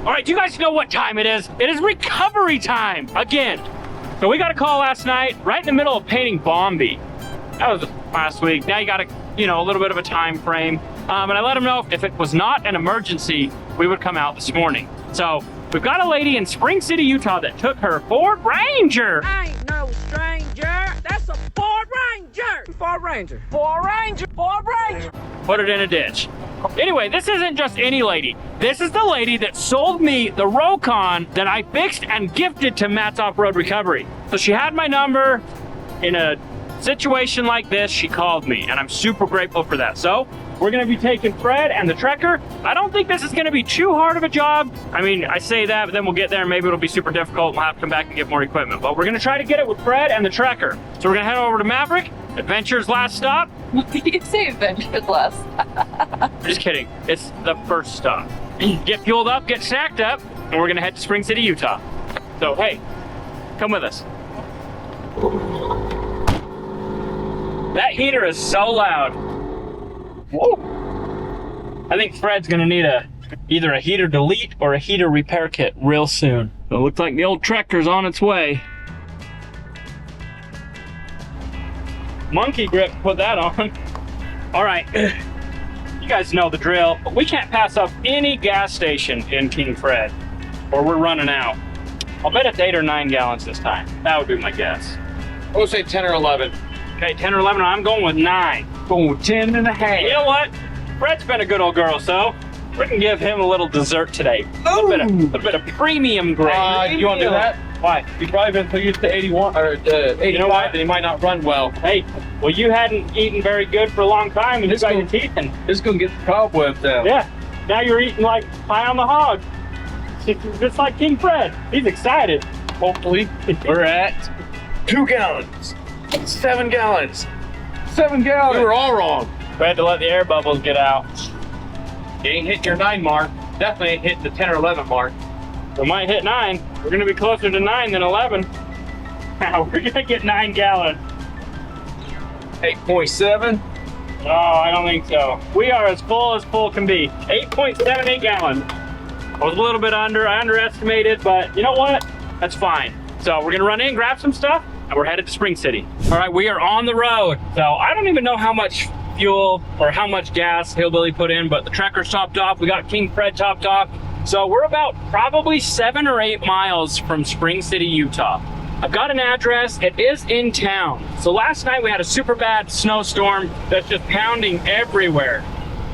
All right, do you guys know what time it is? It is recovery time again. So we got a call last night, right in the middle of painting Bombi. That was last week. Now you got a little bit of a time frame. And I let them know if it was not an emergency, we would come out this morning. So we've got a lady in Spring City, Utah that took her Ford Ranger. I ain't no stranger. That's a Ford Ranger. Ford Ranger. Ford Ranger. Ford Ranger. Put it in a ditch. Anyway, this isn't just any lady. This is the lady that sold me the Rokon that I fixed and gifted to Matt's Off-Road Recovery. So she had my number. In a situation like this, she called me, and I'm super grateful for that. So we're gonna be taking Fred and the Trekker. I don't think this is gonna be too hard of a job. I mean, I say that, but then we'll get there and maybe it'll be super difficult. We'll have to come back and get more equipment. But we're gonna try to get it with Fred and the Trekker. So we're gonna head over to Maverick, Adventure's last stop. You say Adventure's last. Just kidding, it's the first stop. Get fueled up, get snacked up, and we're gonna head to Spring City, Utah. So hey, come with us. That heater is so loud. Whoa. I think Fred's gonna need either a heater delete or a heater repair kit real soon. So it looks like the old Trekker's on its way. Monkey grip, put that on. All right, you guys know the drill, but we can't pass up any gas station in King Fred, or we're running out. I'll bet it's 8 or 9 gallons this time. That would be my guess. I would say 10 or 11. Okay, 10 or 11, I'm going with 9. Going with 10 and a half. You know what? Fred's been a good old girl, so we're gonna give him a little dessert today. A little bit of premium grade. You want to do that? Why? You've probably been so used to 81 or 85 You know what? that he might not run well. Hey, well, you hadn't eaten very good for a long time, and you got your teeth in. This is gonna get the cobwebs out. Yeah, now you're eating like pie on the hog. Just like King Fred. He's excited. Hopefully, we're at 2 gallons, 7 gallons, 7 gallons. We were all wrong. We had to let the air bubbles get out. You ain't hitting your 9 mark. Definitely ain't hitting the 10 or 11 mark. We might hit 9. We're gonna be closer to 9 than 11. We're gonna get 9 gallons. 8.7. No, I don't think so. We are as full can be. 8.78 gallons. I was a little bit under, I underestimated, but you know what? That's fine. So we're gonna run in, grab some stuff, and we're headed to Spring City. All right, we are on the road. So I don't even know how much fuel or how much gas Hillbilly put in, but the Trekker's topped off. We got King Fred topped off. So we're about probably 7 or 8 miles from Spring City, Utah. I've got an address, it is in town. So last night we had a super bad snowstorm that's just pounding everywhere.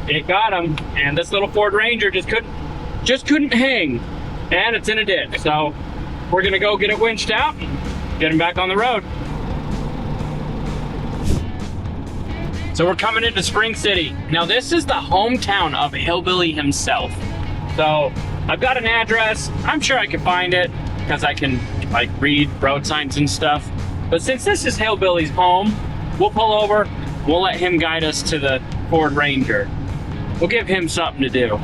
It got him, and this little Ford Ranger just couldn't hang, and it's in a ditch. So we're gonna go get it winched out and get him back on the road. So we're coming into Spring City. Now this is the hometown of Hillbilly himself. So I've got an address. I'm sure I can find it because I can like read road signs and stuff. But since this is Hillbilly's home, we'll pull over, we'll let him guide us to the Ford Ranger. We'll give him something to do.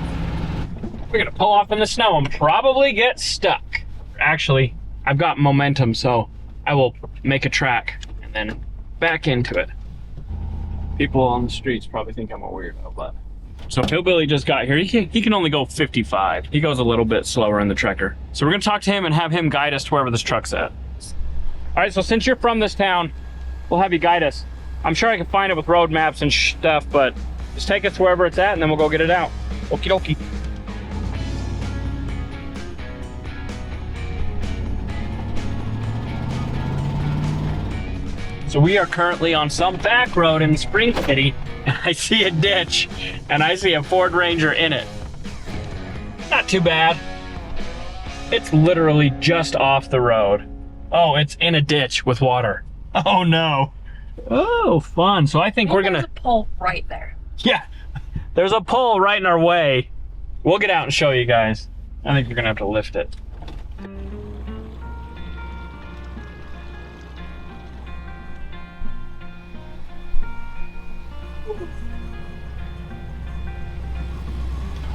We're gonna pull off in the snow and probably get stuck. Actually, I've got momentum, so I will make a track and then back into it. People on the streets probably think I'm a weirdo, but. So Hillbilly just got here. He can only go 55. He goes a little bit slower in the Trekker. So we're gonna talk to him and have him guide us to wherever this truck's at. All right, so since you're from this town, we'll have you guide us. I'm sure I can find it with road maps and stuff, but just take us wherever it's at and then we'll go get it out. Okie dokie. So we are currently on some back road in Spring City, and I see a ditch, and I see a Ford Ranger in it. Not too bad. It's literally just off the road. Oh, it's in a ditch with water. Oh no. Oh, fun. So I think we're gonna... There's a pole right there. Yeah, there's a pole right in our way. We'll get out and show you guys. I think you're gonna have to lift it.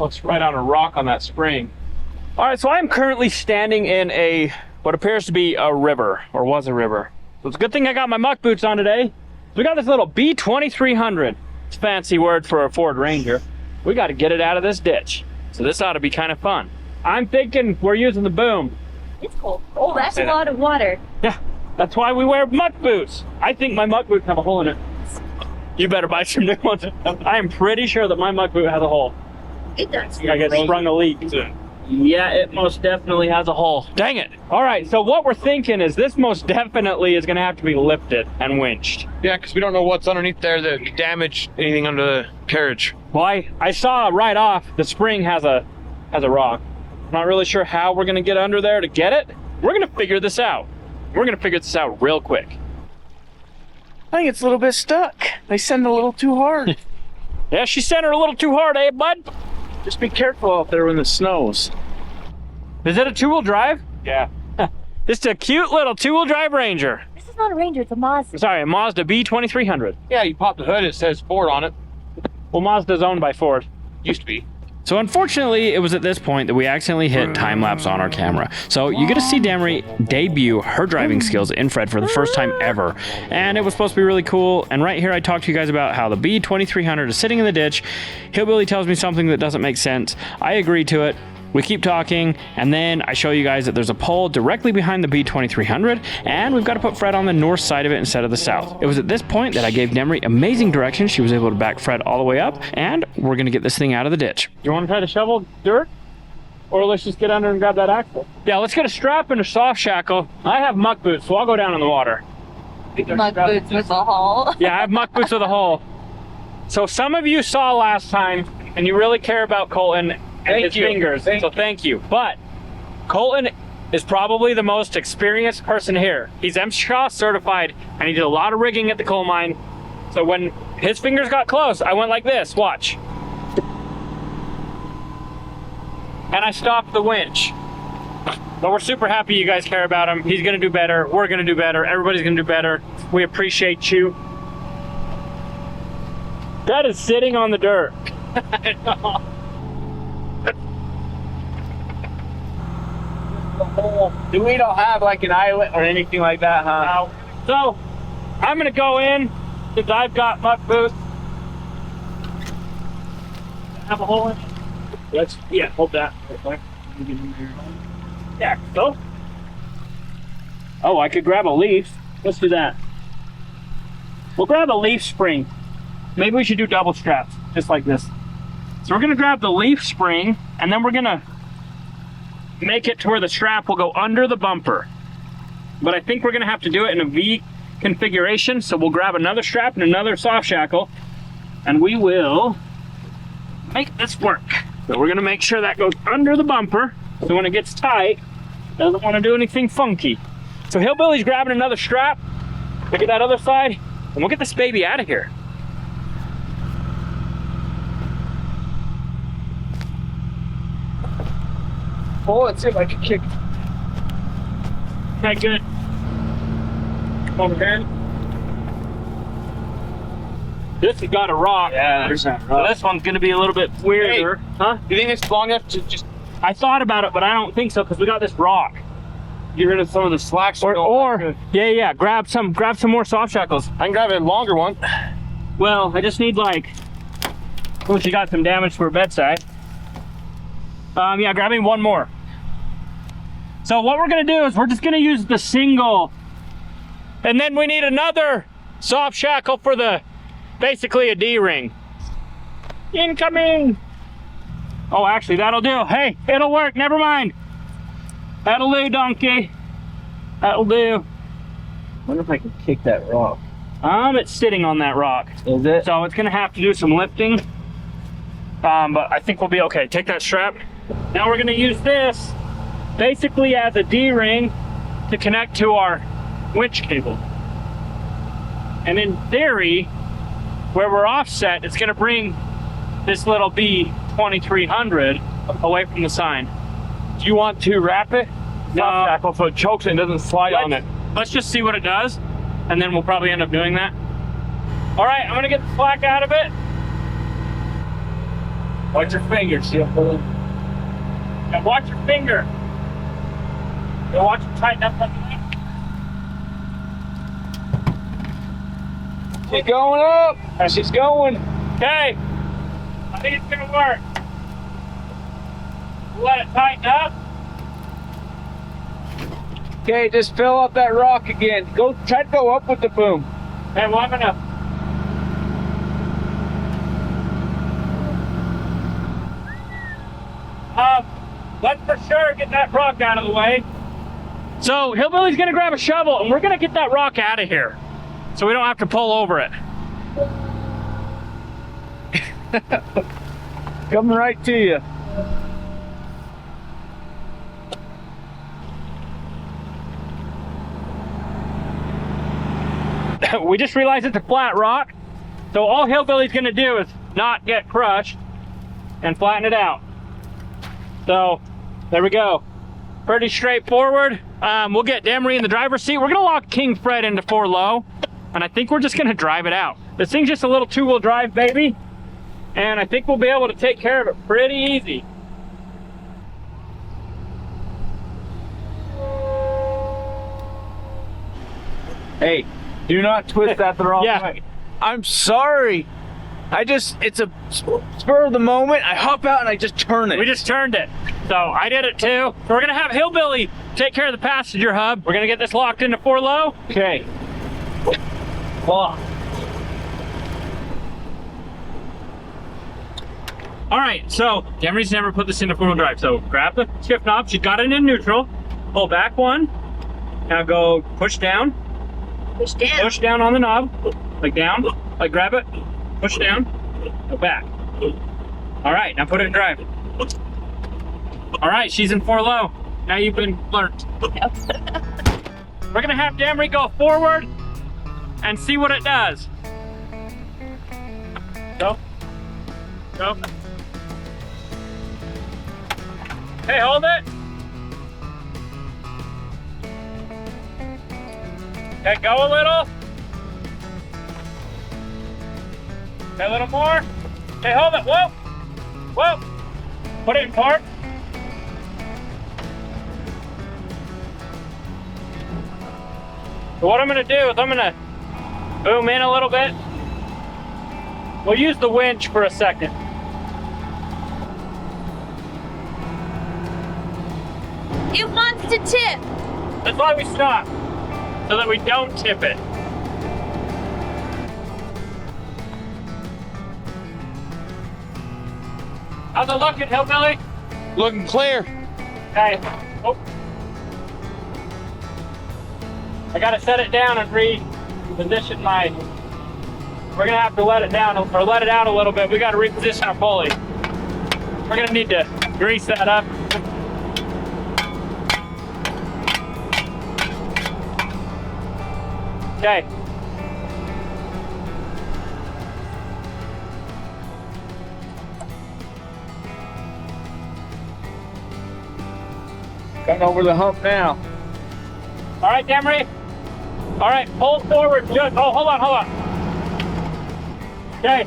Oh, it's right on a rock on that spring. All right, so I'm currently standing in what appears to be a river, or was a river. So it's a good thing I got my muck boots on today. We got this little B2300. It's a fancy word for a Ford Ranger. We got to get it out of this ditch. So this ought to be kind of fun. I'm thinking we're using the boom. It's cold. Oh, that's a lot of water. Yeah, that's why we wear muck boots. I think my muck boots have a hole in it. You better buy some new ones. I am pretty sure that my muck boot has a hole. It does. I guess sprung a leak. Yeah, it most definitely has a hole. Dang it. All right, so what we're thinking is this most definitely is gonna have to be lifted and winched. Yeah, because we don't know what's underneath there that could damage anything under the carriage. Well, I saw right off the spring has a rock. Not really sure how we're gonna get under there to get it. We're gonna figure this out. We're gonna figure this out real quick. I think it's a little bit stuck. They send a little too hard. Yeah, she sent her a little too hard, eh, bud? Just be careful out there when it snows. Is it a two-wheel drive? Yeah. Just a cute little two-wheel drive Ranger. This is not a Ranger, it's a Mazda. Sorry, a Mazda B2300. Yeah, you pop the hood, it says Ford on it. Well, Mazda's owned by Ford. Used to be. So unfortunately, it was at this point that we accidentally hit time-lapse on our camera. So you get to see Damery debut her driving skills in Fred for the first time ever. And it was supposed to be really cool. And right here, I talked to you guys about how the B2300 is sitting in the ditch. Hillbilly tells me something that doesn't make sense. I agree to it. We keep talking, and then I show you guys that there's a pole directly behind the B2300, and we've got to put Fred on the north side of it instead of the south. It was at this point that I gave Demery amazing direction. She was able to back Fred all the way up, and we're going to get this thing out of the ditch. You want to try to shovel dirt? Or let's just get under and grab that axle? Yeah, let's get a strap and a soft shackle. I have muck boots, so I'll go down in the water. Muck boots with a hole. Yeah, I have muck boots with a hole. So some of you saw last time, and you really care about Colton and his fingers, so thank you. But Colton is probably the most experienced person here. He's MSHA certified, and he did a lot of rigging at the coal mine. So when his fingers got close, I went like this, watch. And I stopped the winch. But we're super happy you guys care about him. He's gonna do better, we're gonna do better, everybody's gonna do better. We appreciate you. That is sitting on the dirt. We don't have like an eyelet or anything like that, huh? So, I'm gonna go in, since I've got muck boots. Have a hole in it? Yeah, hold that. Yeah, so. Oh, I could grab a leaf. Let's do that. We'll grab a leaf spring. Maybe we should do double straps, just like this. So we're gonna grab the leaf spring, and then we're gonna make it to where the strap will go under the bumper. But I think we're gonna have to do it in a V configuration, so we'll grab another strap and another soft shackle, and we will make this work. So we're gonna make sure that goes under the bumper, so when it gets tight, it doesn't wanna do anything funky. So Hillbilly's grabbing another strap, look at that other side, and we'll get this baby out of here. Oh, let's see if I can kick. Okay, good. Over here. This has got a rock. Yeah, there's that So this one's gonna be a little bit weirder. Huh? Do you think it's long enough to just I thought about it, but I don't think so because we got this rock. get rid of some of the slacks? Or yeah, grab some more soft shackles. I can grab a longer one. Well, I just need like, oh, she got some damage to her bedside. Yeah, grab me one more. So what we're gonna do is we're just gonna use the single, and then we need another soft shackle for the, basically a D-ring. Incoming! Oh, actually, that'll do. Hey, it'll work, never mind. That'll do, donkey. That'll do. I wonder if I can kick that rock. It's sitting on that rock. Is it? So it's gonna have to do some lifting. But I think we'll be okay. Take that strap. Now we're gonna use this basically as a D-ring to connect to our winch cable. And in theory, where we're offset, it's gonna bring this little B2300 away from the sign. Do you want to wrap it? No. Shackle so it chokes and doesn't slide on it. Let's just see what it does, and then we'll probably end up doing that. All right, I'm gonna get the slack out of it. Watch your fingers, see if Now watch your finger. You watch it tighten up like that. She's going up. She's going. Okay, I think it's gonna work. Let it tighten up. Okay, just fill up that rock again. Try to go up with the boom. And well, I'm gonna. Let's for sure get that rock out of the way. So Hillbilly's gonna grab a shovel and we're gonna get that rock out of here, so we don't have to pull over it. Coming right to you. We just realized it's a flat rock, so all Hillbilly's gonna do is not get crushed and flatten it out. So there we go. Pretty straightforward. We'll get Demery in the driver's seat. We're gonna lock King Fred into 4 low, and I think we're just gonna drive it out. This thing's just a little 2-wheel drive baby, and I think we'll be able to take care of it pretty easy. Hey, do not twist that the wrong Yeah. way. I'm sorry. It's a spur of the moment. I hop out and I just turn it. We just turned it. So I did it too. So we're gonna have Hillbilly take care of the passenger hub. We're gonna get this locked into 4 low. Okay. Lock. All right, so Demery's never put this into 4-wheel drive. So grab the shift knob. She got it in neutral. Pull back 1. Now go push down. Push down. Push down on the knob. Like down. Like grab it. Push down. Go back. All right, now put it in drive. All right, she's in 4 low. Now you've been learned. We're gonna have Demery go forward and see what it does. Go. Go. Hey, hold it. Okay, go a little. Okay, a little more. Okay, hold it. Whoa. Whoa. Put it in park. So what I'm gonna do is I'm gonna boom in a little bit. We'll use the winch for a second. It wants to tip. That's why we stop, so that we don't tip it. How's it looking, Hillbilly? Looking clear. Okay. Oh. I gotta set it down and reposition my. We're gonna have to let it down or let it out a little bit. We gotta reposition our pulley. We're gonna need to grease that up. Okay. Got over the hump now. All right, Demery. All right, pull forward. Just, oh, hold on. Okay.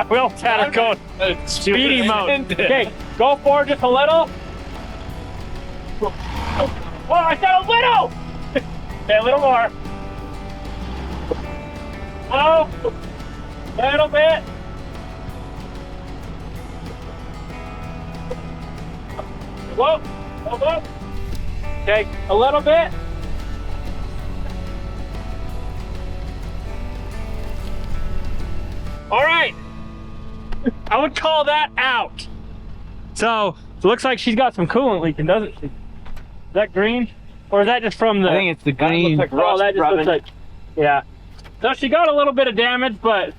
We almost had it going speedy mode. Okay, go forward just a little. Whoa, I said a little. Okay, a little more. Oh, a little bit. Whoa, whoa. Okay, a little bit. All right, I would call that out. So it looks like she's got some coolant leaking, doesn't she? Is that green? Or is that just from the... I think it's the green. That just looks like, yeah. So she got a little bit of damage, but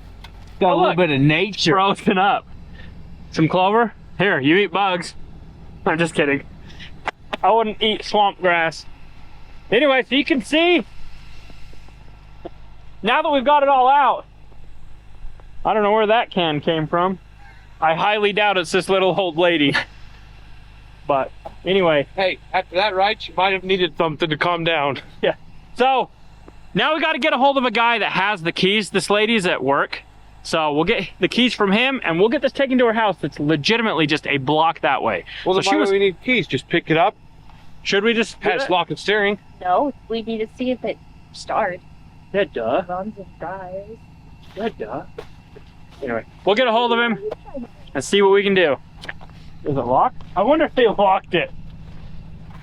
Got a little bit of nature. frozen up. Some clover? Here, you eat bugs. I'm just kidding. I wouldn't eat swamp grass. Anyway, so you can see, now that we've got it all out, I don't know where that can came from. I highly doubt it's this little old lady. But anyway. Hey, after that ride, she might have needed something to calm down. Yeah. So now we got to get a hold of a guy that has the keys. This lady's at work. So we'll get the keys from him and we'll get this taken to her house that's legitimately just a block that way. Well, so then why do we need keys? Just pick it up. Should we just Has lock and steering. No, we need to see if it starts. Yeah, duh. Runs and drives. Yeah, duh. Anyway, we'll get a hold of him and see what we can do. Is it locked? I wonder if they locked it.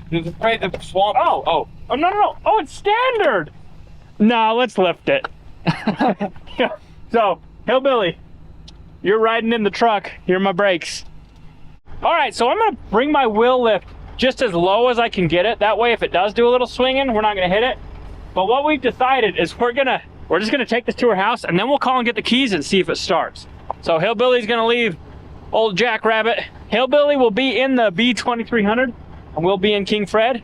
He's afraid of the swamp. Oh, no. Oh, it's standard. No, let's lift it. So, Hillbilly, you're riding in the truck. Here are my brakes. All right, so I'm gonna bring my wheel lift just as low as I can get it. That way, if it does do a little swinging, we're not gonna hit it. But what we've decided is we're just gonna take this to her house, and then we'll call and get the keys and see if it starts. So Hillbilly's gonna leave old Jackrabbit. Hillbilly will be in the B2300, and we'll be in King Fred.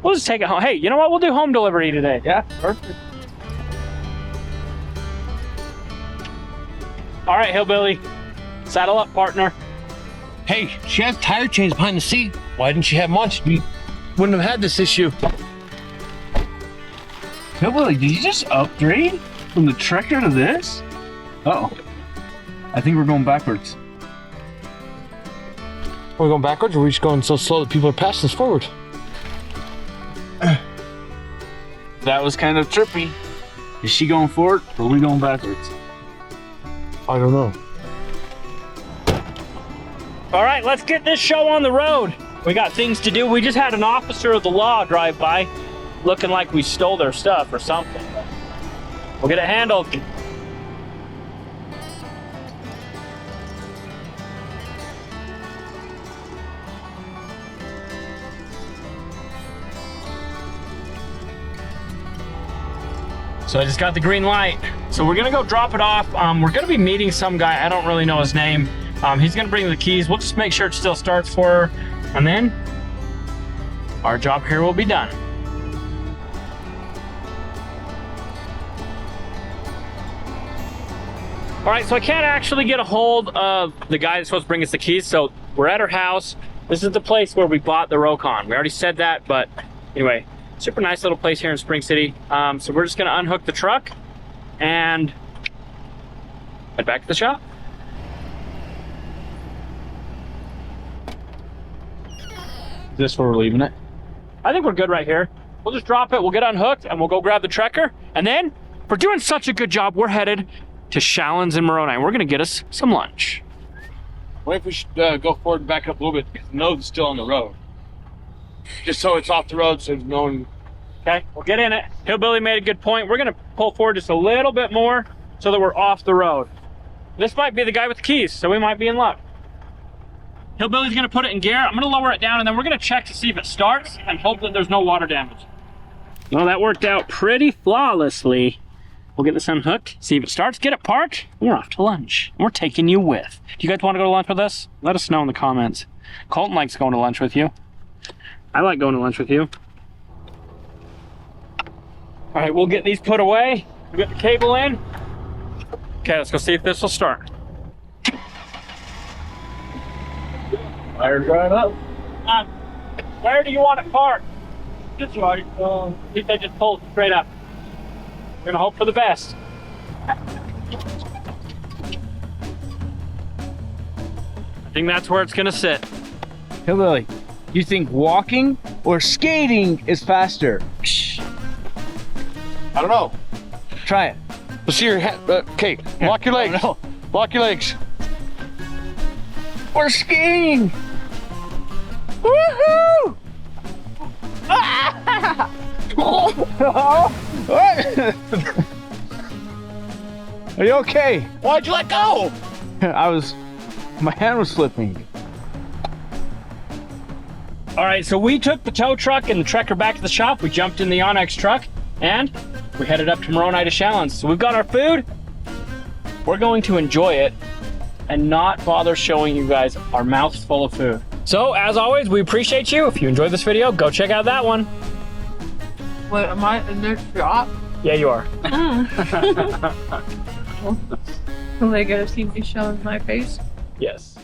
We'll just take it home. Hey, you know what? We'll do home delivery today. Yeah, perfect. All right, Hillbilly, saddle up, partner. Hey, she has tire chains behind the seat. Why didn't she have much? We wouldn't have had this issue. Hillbilly, did you just upgrade from the Trekker to this? Uh-oh. I think we're going backwards. Are we going backwards, or are we just going so slow that people are passing us forward? That was kind of trippy. Is she going forward, or are we going backwards? I don't know. All right, let's get this show on the road. We got things to do. We just had an officer of the law drive by looking like we stole their stuff or something. We'll get it handled. So I just got the green light. So we're gonna go drop it off. We're gonna be meeting some guy, I don't really know his name. He's gonna bring the keys. We'll just make sure it still starts for her. And then our job here will be done. All right, so I can't actually get a hold of the guy that's supposed to bring us the keys. So we're at her house. This is the place where we bought the Rokon. We already said that, but anyway, super nice little place here in Spring City. So we're just gonna unhook the truck and head back to the shop. Is this where we're leaving it? I think we're good right here. We'll just drop it, we'll get unhooked, and we'll go grab the Trekker. And then, for doing such a good job, we're headed to Shallon's in Moroni. We're gonna get us some lunch. What if we should go forward and back up a little bit, because the nose is still on the road? Just so it's off the road, so no one... Okay, we'll get in it. Hillbilly made a good point. We're gonna pull forward just a little bit more so that we're off the road. This might be the guy with the keys, so we might be in luck. Hillbilly's gonna put it in gear. I'm gonna lower it down, and then we're gonna check to see if it starts and hope that there's no water damage. Well, that worked out pretty flawlessly. We'll get this unhooked, see if it starts, get it parked, and we're off to lunch. And we're taking you with. Do you guys want to go to lunch with us? Let us know in the comments. Colton likes going to lunch with you. I like going to lunch with you. All right, we'll get these put away. We'll get the cable in. Okay, let's go see if this will start. Fired right up. Where do you want it parked? This way. If they just pull it straight up. We're gonna hope for the best. I think that's where it's gonna sit. Hillbilly, you think walking or skating is faster? I don't know. Try it. Let's see your head. Okay, lock your legs. No. Lock your legs. We're skiing! Woohoo! Are you okay? Why'd you let go? My hand was slipping. All right, so we took the tow truck and the Trekker back to the shop. We jumped in the Onyx truck and we headed up to Moroni to Shallon's. So we've got our food. We're going to enjoy it and not bother showing you guys our mouths full of food. So as always, we appreciate you. If you enjoyed this video, go check out that one. Wait, am I in their shop? Yeah, you are. Will they get to see me showing my face? Yes.